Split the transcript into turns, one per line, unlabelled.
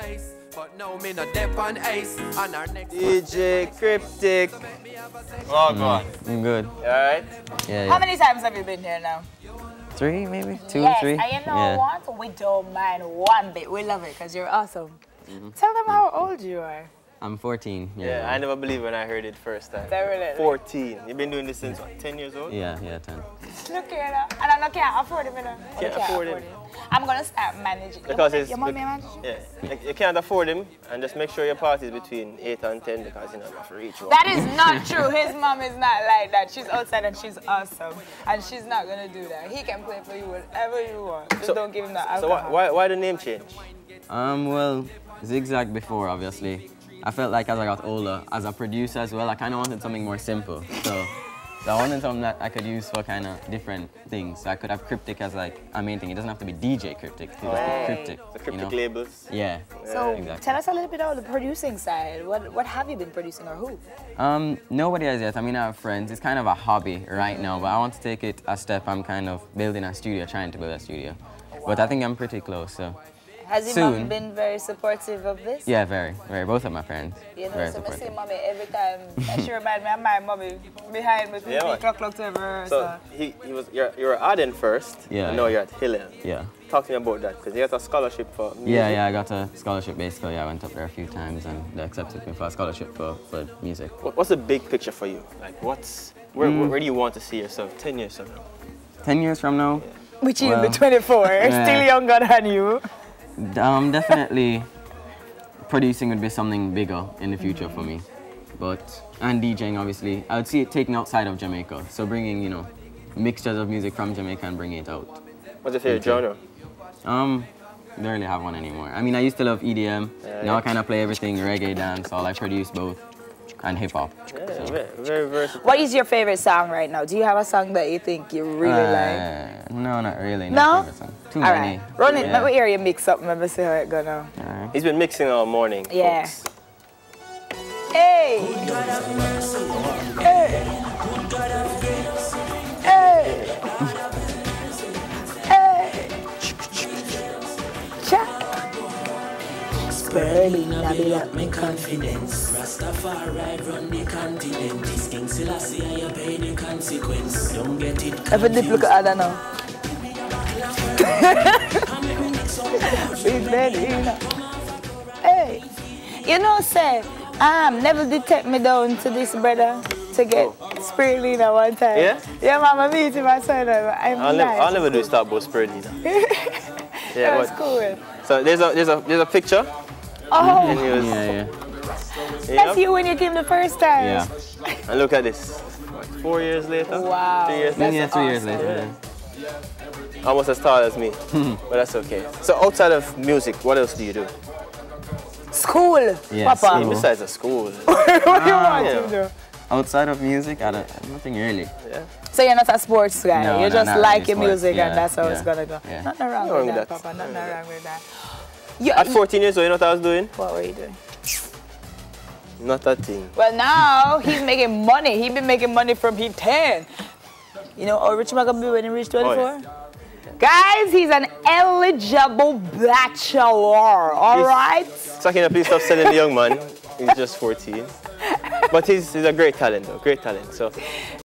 ace. But no, me not dep on ace. On our next
DJ Cryptic. Oh, God.
I'm good.
You alright?
Yeah.
How many times have you been here now?
3, maybe? 2,
yes,
3?
I know one. We don't mind one bit. We love it because you're awesome. Tell them how old you are.
I'm 14.
Yeah, I never believed when I heard it first time.
Very little.
14. You've been doing this since what, 10 years old?
Yeah, 10.
Look here now. And I can't afford it,
Can't afford it.
I'm going to start managing.
Because it's...
Your mommy manage?
Yeah, like, you can't afford him, and just make sure your party is between 8 and 10 because you know, you have to reach one.
That is not true. His mom is not like that. She's outside and she's awesome. And she's not going to do that. He can play for you whatever you want. Just don't give him that alcohol.
So why the name change?
Well, Zigzag before, obviously. I felt like as I got older, as a producer as well, I kind of wanted something more simple. So I wanted something that I could use for kind of different things. So I could have Cryptic as like a main thing. It doesn't have to be DJ Cryptic. It could just be Cryptic.
The Cryptic labels.
Yeah.
So
exactly.
tell us a little bit about the producing side. What have you been producing or who?
Nobody has yet. I mean, I have friends. It's kind of a hobby right now, but I want to take it a step. I'm kind of building a studio, trying to build a studio. But I think I'm pretty close, so.
Has your mom been very supportive of this?
Yeah, very. Both of my friends.
You know,
very
so I
supportive.
see mommy every time. She reminds me of my mommy behind me.
Yeah,
clock to ever.
So you were at Aden first.
Yeah.
And now you're at Hillian.
Yeah.
Talk to me about that, because you got a scholarship for music.
Yeah, I got a scholarship basically. I went up there a few times and they accepted me for a scholarship for music.
What's the big picture for you? Like, where do you want to see yourself 10 years from now?
10 years from now?
Which you'll be 24, still younger than you.
Definitely producing would be something bigger in the future for me. And DJing, obviously. I would see it taken outside of Jamaica. So bringing, you know, mixtures of music from Jamaica and bringing it out.
What's your favorite genre?
Don't really have one anymore. I mean, I used to love EDM. Now I kind of play everything, reggae, dancehall. I produce both. And hip-hop.
Yeah, so. Very versatile.
What is your favorite song right now? Do you have a song that you think you really like?
No, not really.
No?
Favorite song. Too many.
Right. Run it. Let me hear you mix up. Let me see how it go now.
Right.
He's been mixing all morning,
yeah.
folks.
Hey! Hey! Hey! Hey! Cha! Burning, I build up my confidence. Rastafari run the continent. This King Selassie, I pay the consequence. Don't get it confused. Have a dip look at that now. Hey, you know, say, never did take me down to this brother to get spirulina one time.
Yeah?
Yeah, mama meet him and said
I'll never do Starbucks spirulina.
Yeah, that's cool.
So there's a picture.
Oh,
yeah.
That's you when you came the first time.
Yeah.
And look at this. What, 4 years later?
Wow.
3 years
later? Yeah, 3 years later.
Yeah. Almost as tall as me, but that's okay. So outside of music, what else do you do?
School,
yes,
Papa.
School.
Besides the school.
What do you want to do?
Outside of music, nothing really.
Yeah.
So you're not a sports guy.
No,
you just like your
sports,
music and that's how it's gonna go.
Yeah.
Nothing wrong with that, Papa. Nothing wrong with that.
At 14 years old, you know what I was doing?
What were you doing?
Not a thing.
Well, now he's making money. He's been making money from he 10. You know how rich man gonna be when he reach 24? Oh, yeah. Guys, he's an eligible bachelor, all right?
Sakina, please stop selling the young man. He's just 14. But he's a great talent, though. Great talent. So